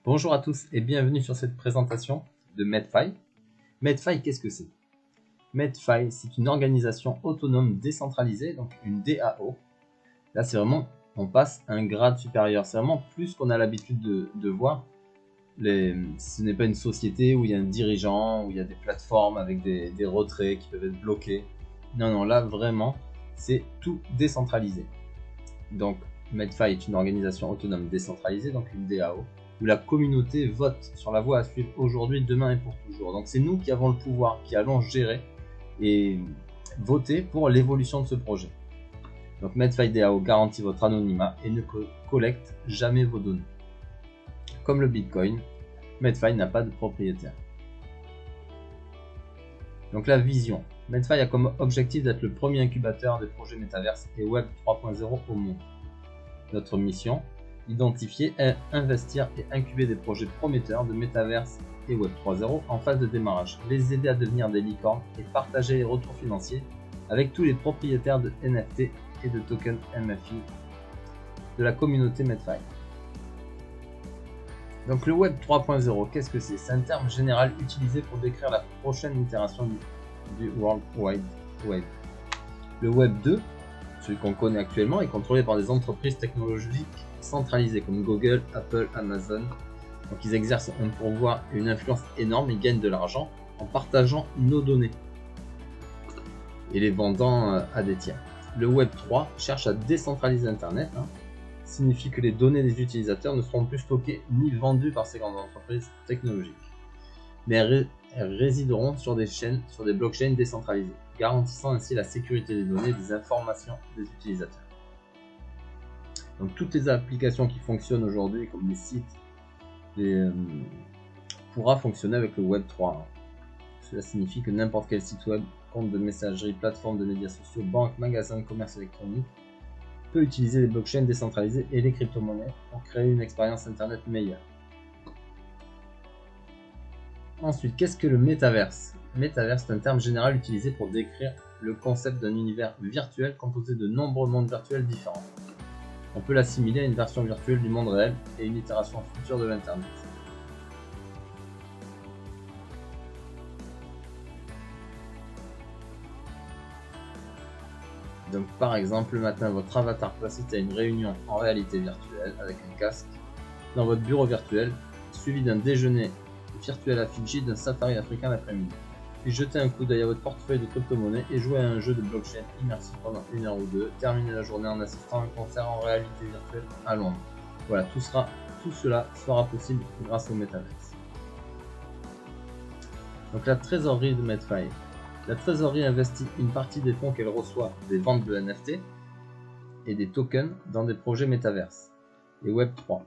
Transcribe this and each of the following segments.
Bonjour à tous et bienvenue sur cette présentation de Medfi. Medfi, qu'est-ce que c'est? Medfi, c'est une organisation autonome décentralisée, donc une DAO. Là, c'est vraiment, on passe un grade supérieur. C'est vraiment plus qu'on a l'habitude de voir. Ce n'est pas une société où il y a un dirigeant, où il y a des plateformes avec des retraits qui peuvent être bloqués. Non, là, vraiment, c'est tout décentralisé. Donc, Medfi est une organisation autonome décentralisée, donc une DAO, où la communauté vote sur la voie à suivre aujourd'hui, demain et pour toujours. Donc c'est nous qui avons le pouvoir, qui allons gérer et voter pour l'évolution de ce projet. Donc Medfi DAO garantit votre anonymat et ne collecte jamais vos données. Comme le Bitcoin, Medfi n'a pas de propriétaire. Donc la vision. Medfi a comme objectif d'être le premier incubateur des projets métaverse et Web 3.0 au monde. Notre mission, identifier, investir et incuber des projets prometteurs de métaverse et Web 3.0 en phase de démarrage, les aider à devenir des licornes et partager les retours financiers avec tous les propriétaires de NFT et de tokens MFI de la communauté Medfi. Donc le Web 3.0, qu'est-ce que c'est? C'est un terme général utilisé pour décrire la prochaine itération du World Wide Web. Le Web 2, celui qu'on connaît actuellement, est contrôlé par des entreprises technologiques centralisées comme Google, Apple, Amazon. Donc ils exercent un pouvoir et une influence énorme et gagnent de l'argent en partageant nos données et les vendant à des tiers. Le Web 3 cherche à décentraliser Internet, signifie que les données des utilisateurs ne seront plus stockées ni vendues par ces grandes entreprises technologiques, mais elles résideront sur des chaînes, sur des blockchains décentralisées, garantissant ainsi la sécurité des données et des informations des utilisateurs. Donc toutes les applications qui fonctionnent aujourd'hui, comme les sites, pourra fonctionner avec le Web 3. Cela signifie que n'importe quel site web, compte de messagerie, plateforme de médias sociaux, banque, magasin de commerce électronique, peut utiliser les blockchains décentralisées et les crypto-monnaies pour créer une expérience internet meilleure. Ensuite, qu'est-ce que le métaverse? Métaverse est un terme général utilisé pour décrire le concept d'un univers virtuel composé de nombreux mondes virtuels différents. On peut l'assimiler à une version virtuelle du monde réel et une itération future de l'internet. Donc par exemple, le matin, votre avatar peut assister à une réunion en réalité virtuelle avec un casque dans votre bureau virtuel, suivi d'un déjeuner virtuel à Fidji, d'un safari africain l'après-midi. Puis jeter un coup d'œil à votre portefeuille de crypto-monnaie et jouer à un jeu de blockchain immersif pendant 1 heure ou 2, terminer la journée en assistant à un concert en réalité virtuelle à Londres. Voilà, tout cela sera possible grâce au Metaverse. Donc la trésorerie de Medfi. La trésorerie investit une partie des fonds qu'elle reçoit des ventes de NFT et des tokens dans des projets Metaverse et Web 3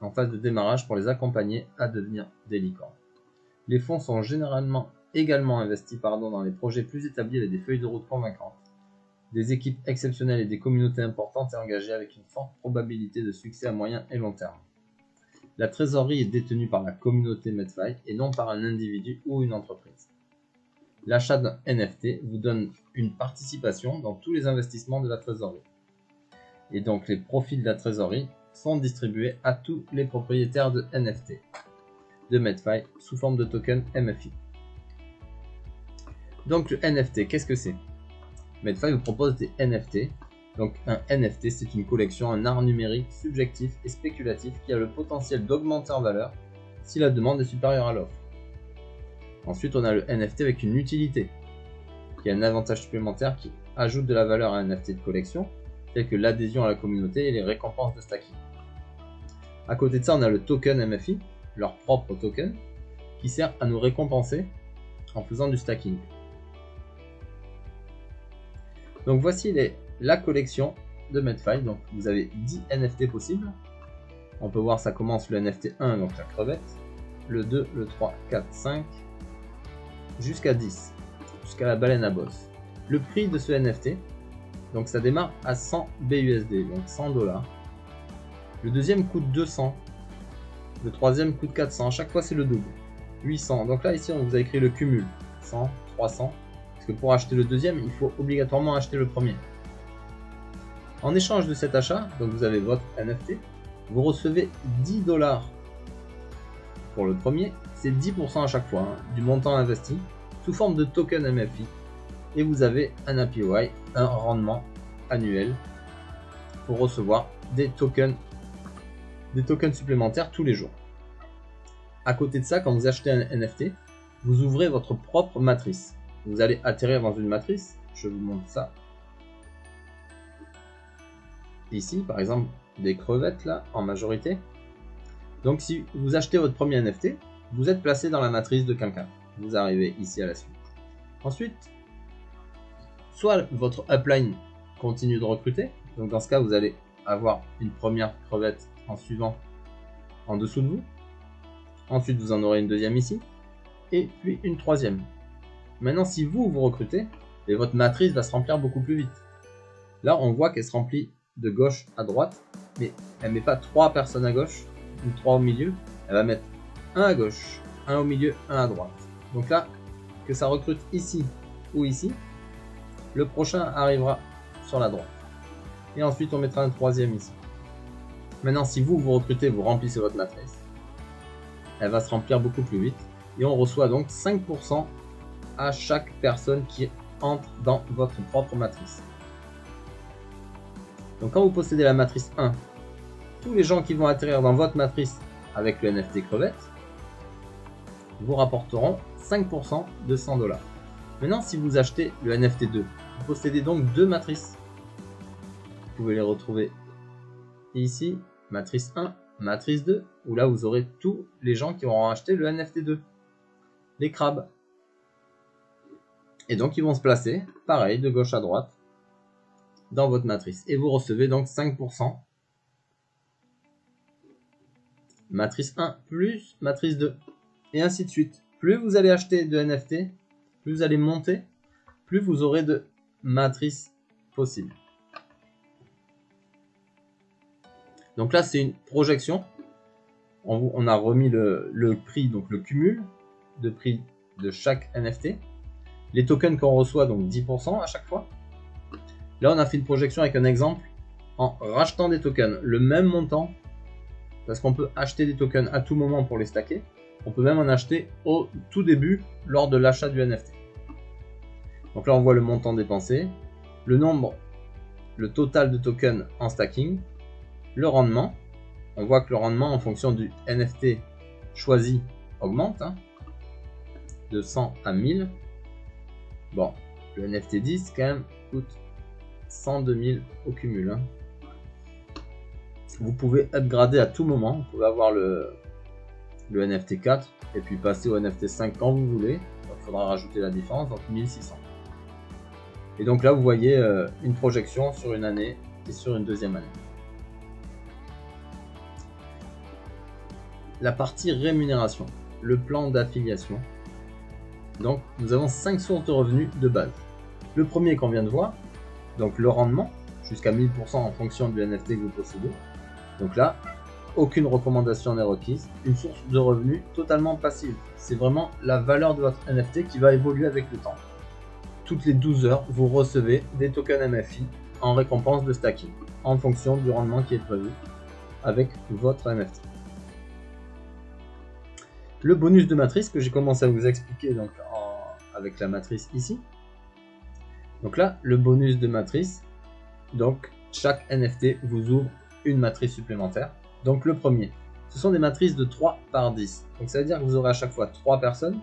en phase de démarrage pour les accompagner à devenir des licornes. Les fonds sont généralement également investis dans les projets plus établis avec des feuilles de route convaincantes, des équipes exceptionnelles et des communautés importantes et engagées avec une forte probabilité de succès à moyen et long terme. La trésorerie est détenue par la communauté Medfi et non par un individu ou une entreprise. L'achat d'un NFT vous donne une participation dans tous les investissements de la trésorerie. Et donc les profits de la trésorerie sont distribués à tous les propriétaires de NFT de Medfi sous forme de token MFI. Donc le NFT, qu'est-ce que c'est? Medfi vous propose des NFT. Donc un NFT, c'est une collection, un art numérique subjectif et spéculatif qui a le potentiel d'augmenter en valeur si la demande est supérieure à l'offre. Ensuite, on a le NFT avec une utilité, qui a un avantage supplémentaire qui ajoute de la valeur à un NFT de collection, tel que l'adhésion à la communauté et les récompenses de stacking. À côté de ça, on a le token MFI, leur propre token, qui sert à nous récompenser en faisant du stacking. Donc voici la collection de Medfi. Donc vous avez 10 NFT possibles. On peut voir, ça commence le NFT 1, donc la crevette, le 2, le 3, 4, 5, jusqu'à 10, jusqu'à la baleine à bosse. Le prix de ce NFT, donc ça démarre à 100 BUSD, donc 100 $. Le deuxième coûte 200, le troisième coûte 400, à chaque fois c'est le double, 800. Donc là ici on vous a écrit le cumul, 100, 300, parce que pour acheter le deuxième, il faut obligatoirement acheter le premier. En échange de cet achat, donc vous avez votre NFT, vous recevez 10 $ pour le premier, c'est 10% à chaque fois du montant investi sous forme de token MFI. Et vous avez un APY, un rendement annuel pour recevoir des tokens supplémentaires tous les jours. À côté de ça, quand vous achetez un NFT, vous ouvrez votre propre matrice. Vous allez atterrir dans une matrice. Je vous montre ça. Ici, par exemple, des crevettes là, en majorité. Donc, si vous achetez votre premier NFT, vous êtes placé dans la matrice de quelqu'un. Vous arrivez ici à la suite. Ensuite, soit votre upline continue de recruter. Donc, dans ce cas, vous allez avoir une première crevette en suivant en dessous de vous. Ensuite, vous en aurez une deuxième ici. Et puis une troisième. Maintenant, si vous recrutez, et votre matrice va se remplir beaucoup plus vite. Là, on voit qu'elle se remplit de gauche à droite. Mais elle ne met pas 3 personnes à gauche ou 3 au milieu. Elle va mettre un à gauche, un au milieu, un à droite. Donc là, que ça recrute ici ou ici, le prochain arrivera sur la droite. Et ensuite, on mettra un troisième ici. Maintenant, si vous recrutez, vous remplissez votre matrice. Elle va se remplir beaucoup plus vite. Et on reçoit donc 5% à chaque personne qui entre dans votre propre matrice. Donc quand vous possédez la matrice 1, tous les gens qui vont atterrir dans votre matrice avec le NFT crevette vous rapporteront 5% de 100 $. Maintenant, si vous achetez le NFT 2, vous possédez donc 2 matrices. Vous pouvez les retrouver ici, matrice 1, matrice 2, où là vous aurez tous les gens qui auront acheté le NFT 2. Les crabes. Et donc ils vont se placer, pareil, de gauche à droite, dans votre matrice. Et vous recevez donc 5%. Matrice 1 plus matrice 2. Et ainsi de suite. Plus vous allez acheter de NFT, plus vous allez monter, plus vous aurez de matrices possibles. Donc là, c'est une projection. On a remis le prix, donc le cumul de prix de chaque NFT. Les tokens qu'on reçoit, donc 10% à chaque fois. Là, on a fait une projection avec un exemple en rachetant des tokens, le même montant, parce qu'on peut acheter des tokens à tout moment pour les stacker. On peut même en acheter au tout début lors de l'achat du NFT. Donc là, on voit le montant dépensé, le nombre, le total de tokens en stacking, le rendement. On voit que le rendement en fonction du NFT choisi augmente, de 100 à 1000. Bon, le NFT 10 quand même coûte 102 000 au cumul. Vous pouvez upgrader à tout moment. Vous pouvez avoir le NFT 4 et puis passer au NFT 5 quand vous voulez. Il faudra rajouter la différence, donc 1600. Et donc là, vous voyez une projection sur une année et sur une deuxième année. La partie rémunération, le plan d'affiliation. Donc, nous avons 5 sources de revenus de base. Le premier qu'on vient de voir, donc le rendement, jusqu'à 1000% en fonction du NFT que vous possédez. Donc là, aucune recommandation n'est requise, une source de revenus totalement passive. C'est vraiment la valeur de votre NFT qui va évoluer avec le temps. Toutes les 12 heures, vous recevez des tokens MFI en récompense de stacking, en fonction du rendement qui est prévu avec votre NFT. Le bonus de matrice que j'ai commencé à vous expliquer donc avec la matrice ici. Donc là, le bonus de matrice, donc chaque NFT vous ouvre une matrice supplémentaire. Donc le premier, ce sont des matrices de 3 par 10. Donc ça veut dire que vous aurez à chaque fois 3 personnes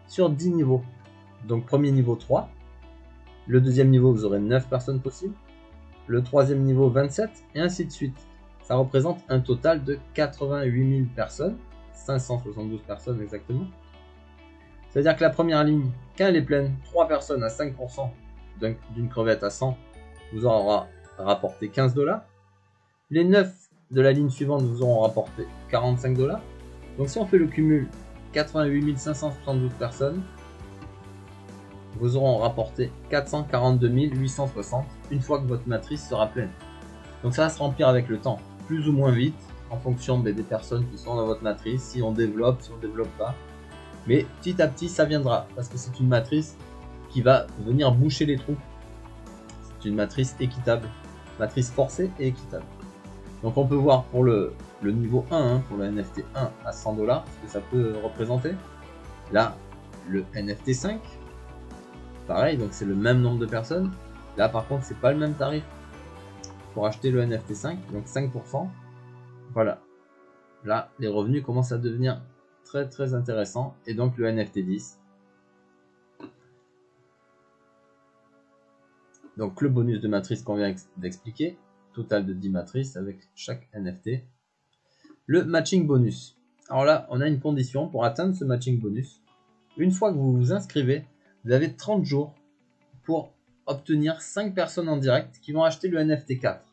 sur 10 niveaux. Donc premier niveau 3, le deuxième niveau vous aurez 9 personnes possibles, le troisième niveau 27 et ainsi de suite. Ça représente un total de 88 000 personnes. 572 personnes exactement. C'est-à-dire que la première ligne, quand elle est pleine, 3 personnes à 5% d'une crevette à 100 vous aura rapporté 15 $. Les 9 de la ligne suivante vous auront rapporté 45 $. Donc si on fait le cumul, 88 572 personnes vous auront rapporté 442 860 une fois que votre matrice sera pleine. Donc ça va se remplir avec le temps, plus ou moins vite, en fonction des personnes qui sont dans votre matrice, si on développe, si on ne développe pas. Mais petit à petit, ça viendra, parce que c'est une matrice qui va venir boucher les trous. C'est une matrice équitable, matrice forcée et équitable. Donc on peut voir pour le niveau 1, hein, pour le NFT 1 à 100 $, ce que ça peut représenter. Là, le NFT 5, pareil, donc c'est le même nombre de personnes. Là par contre, c'est pas le même tarif pour acheter le NFT 5, donc 5%. Voilà. Là, les revenus commencent à devenir très très intéressants. Et donc le NFT 10. Donc le bonus de matrice qu'on vient d'expliquer. Total de 10 matrices avec chaque NFT. Le matching bonus. Alors là, on a une condition pour atteindre ce matching bonus. Une fois que vous vous inscrivez, vous avez 30 jours pour obtenir 5 personnes en direct qui vont acheter le NFT 4.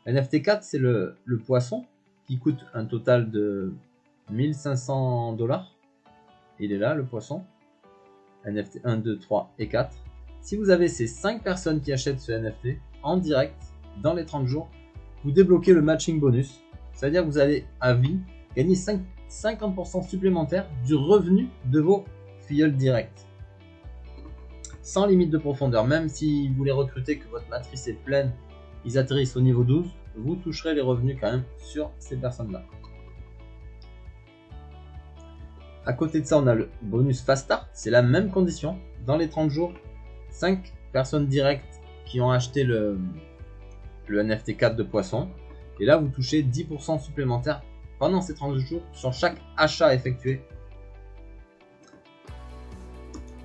Le NFT 4, c'est le poisson qui coûte un total de 1500 $. Il est là, le poisson. NFT 1, 2, 3 et 4. Si vous avez ces 5 personnes qui achètent ce NFT en direct, dans les 30 jours, vous débloquez le matching bonus. C'est-à-dire que vous allez à vie gagner 50% supplémentaire du revenu de vos filleuls directs. Sans limite de profondeur. Même si vous les recrutez, que votre matrice est pleine, ils atterrissent au niveau 12, vous toucherez les revenus quand même sur ces personnes-là. À côté de ça, on a le bonus Fast Start. C'est la même condition. Dans les 30 jours, 5 personnes directes qui ont acheté le NFT 4 de poisson. Et là, vous touchez 10% supplémentaire pendant ces 30 jours sur chaque achat effectué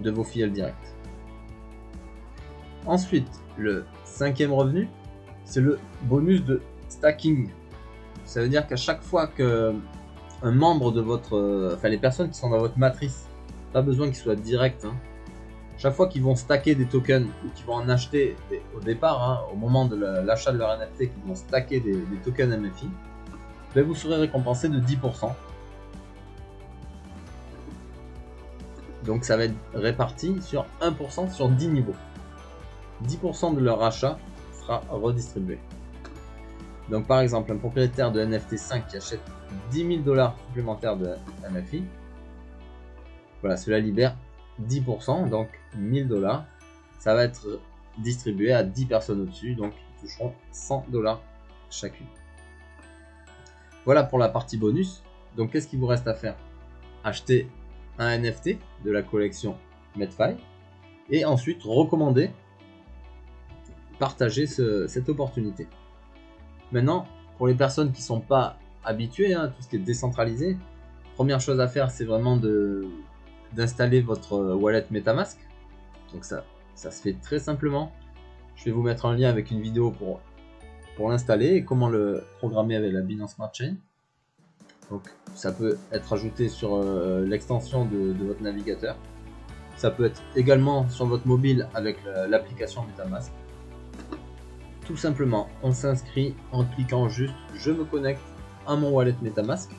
de vos filleuls directs. Ensuite, le 5e revenu, c'est le bonus de stacking. Ça veut dire qu'à chaque fois que un membre de votre... les personnes qui sont dans votre matrice, pas besoin qu'ils soient directs, hein, chaque fois qu'ils vont stacker des tokens ou qu'ils vont en acheter au départ, hein, au moment de l'achat de leur NFT, qu'ils vont stacker des tokens MFI, ben vous serez récompensé de 10%. Donc ça va être réparti sur 1% sur 10 niveaux. 10% de leur achat sera redistribué. Donc par exemple, un propriétaire de NFT 5 qui achète 10 000 $ supplémentaires de MFI, voilà, cela libère 10%, donc 1000 $. Ça va être distribué à 10 personnes au-dessus, donc ils toucheront 100 $ chacune. Voilà pour la partie bonus. Donc qu'est-ce qu'il vous reste à faire? Acheter un NFT de la collection Medfi et ensuite recommander, partager cette opportunité. Maintenant, pour les personnes qui ne sont pas habituées à tout ce qui est décentralisé, première chose à faire, c'est vraiment d'installer votre wallet MetaMask. Donc ça se fait très simplement. Je vais vous mettre un lien avec une vidéo pour l'installer et comment le programmer avec la Binance Smart Chain. Donc ça peut être ajouté sur l'extension de votre navigateur. Ça peut être également sur votre mobile avec l'application MetaMask. Tout simplement, on s'inscrit en cliquant juste « Je me connecte à mon wallet MetaMask ».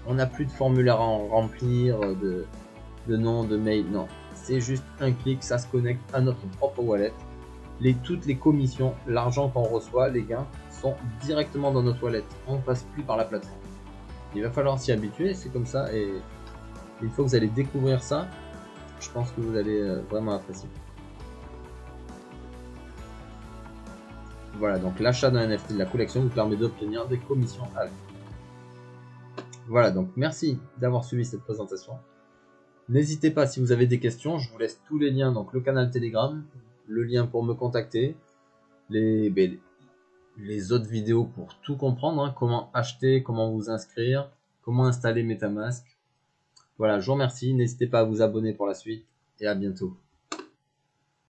On n'a plus de formulaire à remplir, de nom, de mail, non. C'est juste un clic, ça se connecte à notre propre wallet. Toutes les commissions, l'argent qu'on reçoit, les gains, sont directement dans notre wallet. On ne passe plus par la plateforme. Il va falloir s'y habituer, c'est comme ça. Et une fois que vous allez découvrir ça, je pense que vous allez vraiment apprécier. Voilà, donc l'achat d'un NFT de la collection vous permet d'obtenir des commissions à vie. Voilà, donc merci d'avoir suivi cette présentation. N'hésitez pas, si vous avez des questions, je vous laisse tous les liens, donc le canal Telegram, le lien pour me contacter, les autres vidéos pour tout comprendre, hein, comment acheter, comment vous inscrire, comment installer MetaMask. Voilà, je vous remercie, n'hésitez pas à vous abonner pour la suite et à bientôt.